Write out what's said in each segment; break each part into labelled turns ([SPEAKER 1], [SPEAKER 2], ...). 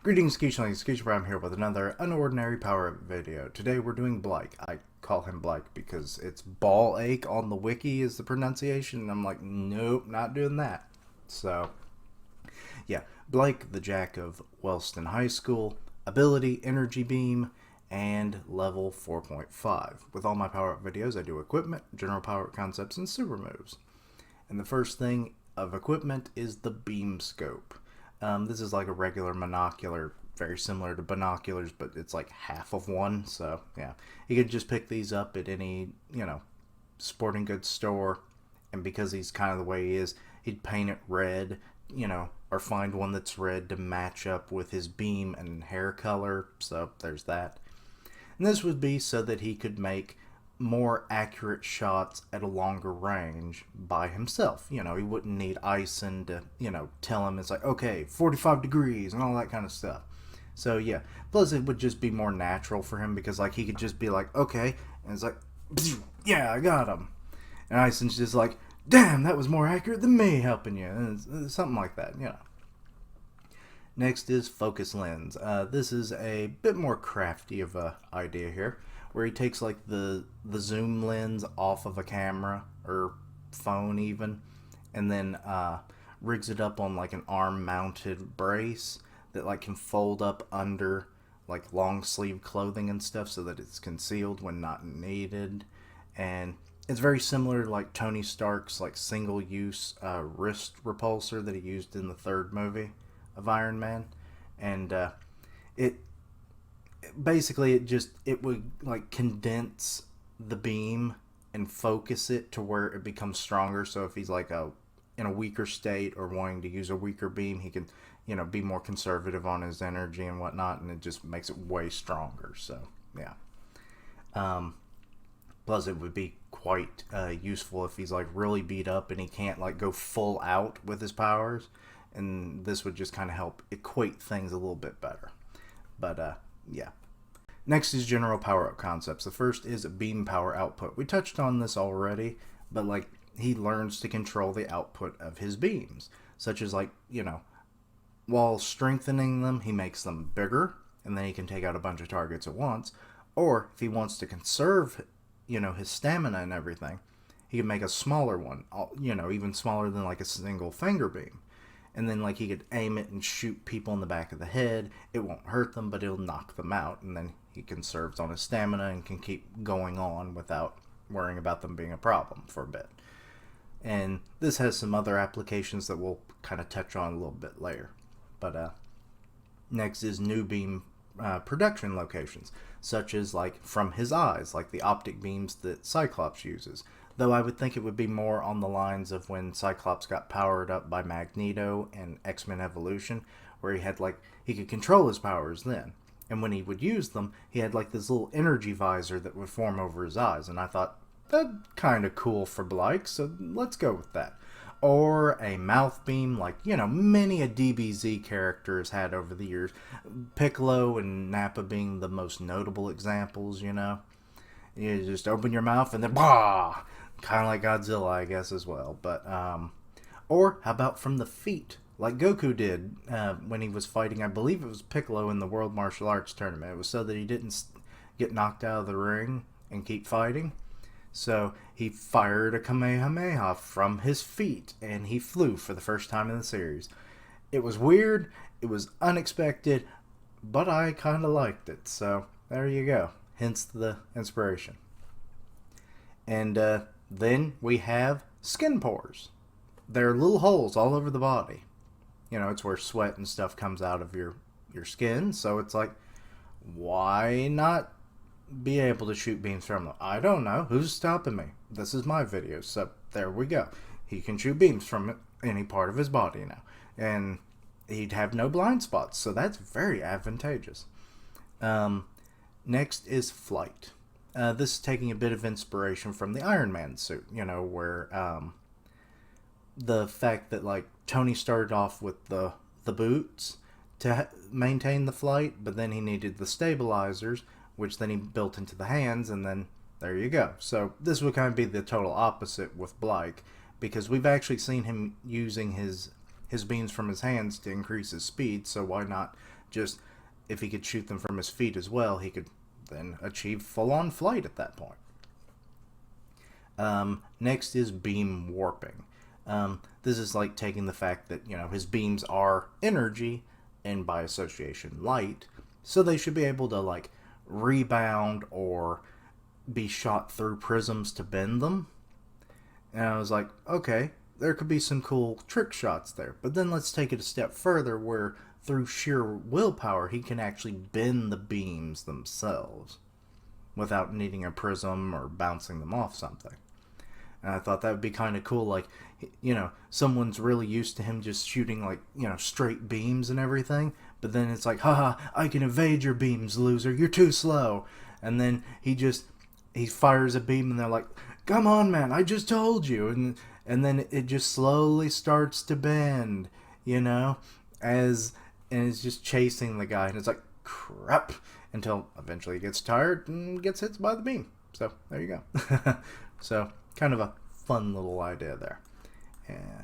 [SPEAKER 1] Greetings, Keisha where I'm here with another unordinary power video. Today we're doing Blyke. I call him Blyke because it's ball ache on the wiki is the pronunciation, and I'm like, nope, not doing that. So, yeah, Blyke, the Jack of Wellston High School, ability, energy beam, and level 4.5. With all my power-up videos, I do equipment, general power-up concepts, and super moves. And the first thing of equipment is the beam scope. This is like a regular monocular, very similar to binoculars, but it's like half of one. So yeah, you could just pick these up at any, sporting goods store. And because he's kind of the way he is, he'd paint it red, or find one that's red to match up with his beam and hair color. So there's that. And this would be so that he could make more accurate shots at a longer range by himself. He wouldn't need Ison to, tell him it's like, okay, 45 degrees and all that kind of stuff. So yeah, plus it would just be more natural for him because like he could just be like, okay, and it's like, yeah, I got him. And Ison's just like, damn, that was more accurate than me helping you. And it's something like that, Next is focus lens. This is a bit more crafty of a idea here, where he takes like the zoom lens off of a camera or phone even, and then rigs it up on like an arm mounted brace that like can fold up under like long sleeve clothing and stuff so that it's concealed when not needed. And it's very similar to like Tony Stark's like single use wrist repulsor that he used in the third movie of Iron Man. And it would like condense the beam and focus it to where it becomes stronger. So if he's like in a weaker state or wanting to use a weaker beam, he can be more conservative on his energy and whatnot, and it just makes it way stronger. So yeah, plus it would be quite useful if he's like really beat up and he can't like go full out with his powers, and this would just kind of help equate things a little bit better. But yeah. Next is general power-up concepts. The first is beam power output. We touched on this already, but like he learns to control the output of his beams, such as like, while strengthening them, he makes them bigger, and then he can take out a bunch of targets at once. Or if he wants to conserve, his stamina and everything, he can make a smaller one, even smaller than like a single finger beam. And then like he could aim it and shoot people in the back of the head. It won't hurt them, but it'll knock them out. And then he conserves on his stamina and can keep going on without worrying about them being a problem for a bit. And this has some other applications that we'll kind of touch on a little bit later. But next is new beam production locations, such as like from his eyes, like the optic beams that Cyclops uses. Though I would think it would be more on the lines of when Cyclops got powered up by Magneto and X-Men Evolution, where he could control his powers then. And when he would use them, he had like this little energy visor that would form over his eyes. And I thought, that's kind of cool for Blyke, so let's go with that. Or a mouth beam, like, many a DBZ character has had over the years. Piccolo and Nappa being the most notable examples, You just open your mouth and then, bah! Kind of like Godzilla, I guess, as well. But, or how about from the feet? Like Goku did when he was fighting, I believe it was Piccolo in the World Martial Arts Tournament. It was so that he didn't get knocked out of the ring and keep fighting. So he fired a Kamehameha from his feet, and he flew for the first time in the series. It was weird, it was unexpected, but I kind of liked it. So there you go. Hence the inspiration. And then we have skin pores. They're little holes all over the body. It's where sweat and stuff comes out of your skin. So it's like, why not be able to shoot beams from them? I don't know. Who's stopping me? This is my video. So there we go. He can shoot beams from any part of his body now. And he'd have no blind spots. So that's very advantageous. Next is flight. This is taking a bit of inspiration from the Iron Man suit, where the fact that like Tony started off with the boots to maintain the flight, but then he needed the stabilizers, which then he built into the hands, and then there you go. So this would kind of be the total opposite with Blyke, because we've actually seen him using his beams from his hands to increase his speed, so why not Just if he could shoot them from his feet as well, he could then achieve full-on flight at that point. Next is beam warping. This is like taking the fact that, his beams are energy and by association light, so they should be able to like rebound or be shot through prisms to bend them. And I was like, okay, there could be some cool trick shots there. But then let's take it a step further where through sheer willpower he can actually bend the beams themselves without needing a prism or bouncing them off something. And I thought that would be kind of cool, like, someone's really used to him just shooting, like, straight beams and everything, but then it's like, haha, I can evade your beams, loser, you're too slow. And then he fires a beam and they're like, come on, man, I just told you. And then it just slowly starts to bend, and it's just chasing the guy, and it's like, crap, until eventually he gets tired and gets hit by the beam. So, there you go. So, kind of a fun little idea there. Yeah.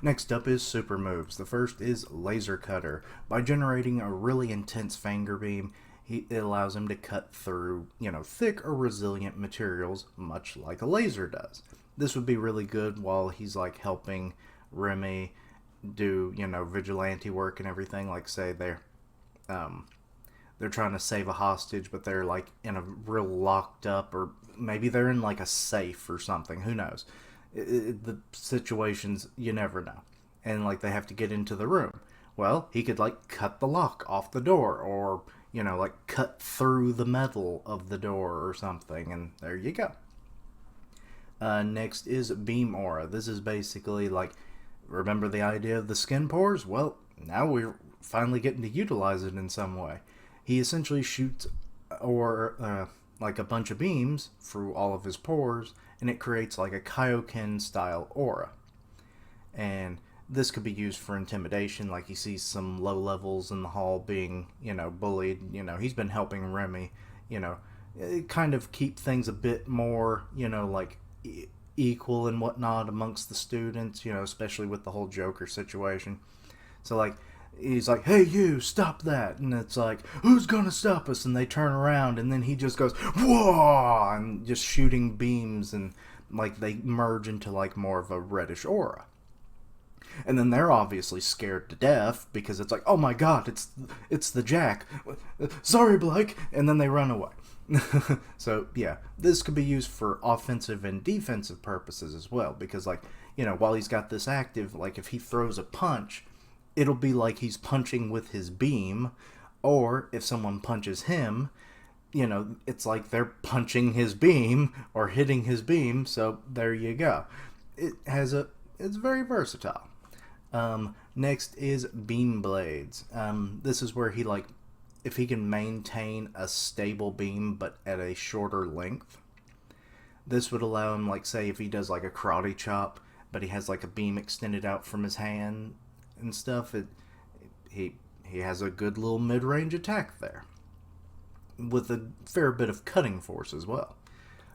[SPEAKER 1] Next up is super moves. The first is Laser Cutter. By generating a really intense finger beam, it allows him to cut through, thick or resilient materials, much like a laser does. This would be really good while he's like helping Remy do, vigilante work and everything. Like, say they're trying to save a hostage, but they're like in a real locked up, or maybe they're in like a safe or something. Who knows? The situations, you never know. And like they have to get into the room. Well, he could like cut the lock off the door, or like cut through the metal of the door or something, and there you go. Next is Beam Aura. This is basically like, remember the idea of the skin pores? Well, now we're finally getting to utilize it in some way. He essentially shoots like a bunch of beams through all of his pores, and it creates like a Kaioken style aura. And this could be used for intimidation, like he sees some low levels in the hall being, bullied. He's been helping Remy, kind of keep things a bit more, like equal and whatnot amongst the students, especially with the whole Joker situation. So like, he's like, hey you, stop that. And it's like, who's gonna stop us? And they turn around, and then he just goes, whoa, and just shooting beams, and like they merge into like more of a reddish aura. And then they're obviously scared to death because it's like, oh my god, it's the Jack. Sorry, Blyke. And then they run away. So yeah, this could be used for offensive and defensive purposes as well, because like, while he's got this active, like if he throws a punch, it'll be like he's punching with his beam, or if someone punches him, it's like they're punching his beam or hitting his beam. So there you go. It's very versatile. Next is Beam Blades. This is where he like, if he can maintain a stable beam but at a shorter length, this would allow him, like, say if he does like a karate chop, but he has like a beam extended out from his hand and stuff, he has a good little mid-range attack there with a fair bit of cutting force as well.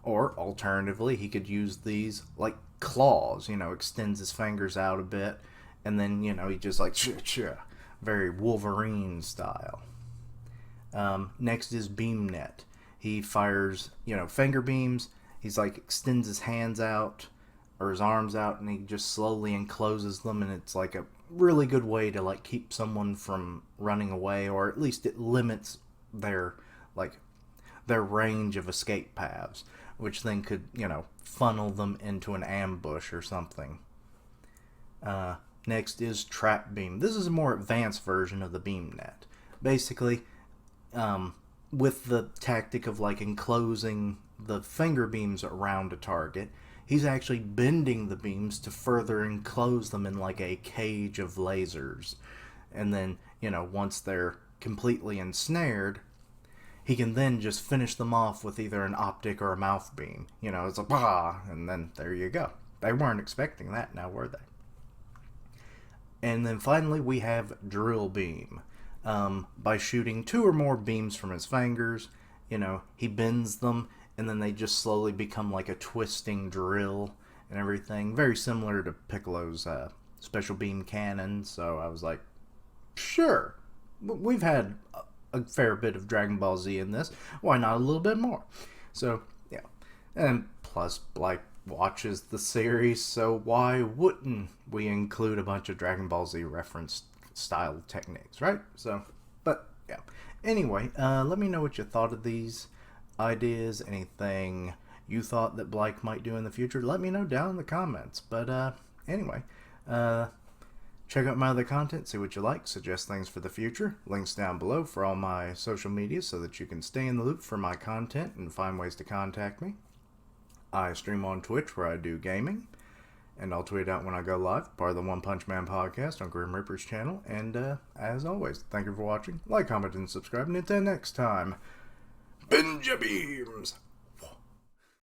[SPEAKER 1] Or alternatively, he could use these like claws, extends his fingers out a bit, and then he just like very Wolverine style. Next is Beam Net. He fires finger beams. He's like extends his hands out or his arms out, and he just slowly encloses them, and it's like a really good way to like keep someone from running away, or at least it limits their range of escape paths, which then could funnel them into an ambush or something. Next is Trap Beam. This is a more advanced version of the Beam Net. Basically, with the tactic of like enclosing the finger beams around a target, he's actually bending the beams to further enclose them in like a cage of lasers. And then, once they're completely ensnared, he can then just finish them off with either an optic or a mouth beam. It's like, bah, and then there you go. They weren't expecting that, now were they? And then finally we have Drill Beam. By shooting 2 or more beams from his fingers, he bends them, and then they just slowly become like a twisting drill and everything. Very similar to Piccolo's special beam cannon, so I was like, sure, we've had a fair bit of Dragon Ball Z in this. Why not a little bit more? So, yeah. And plus, Blyke watches the series, so why wouldn't we include a bunch of Dragon Ball Z reference style techniques, right? So, but, yeah. Anyway, let me know what you thought of these ideas, anything you thought that Blyke might do in the future. Let me know down in the comments. But, anyway, check out my other content, see what you like, suggest things for the future. Links down below for all my social media so that you can stay in the loop for my content and find ways to contact me. I stream on Twitch where I do gaming, and I'll tweet out when I go live, part of the One Punch Man podcast on Grim Reaper's channel. And as always, thank you for watching. Like, comment, and subscribe. And until next time, Benja Beams!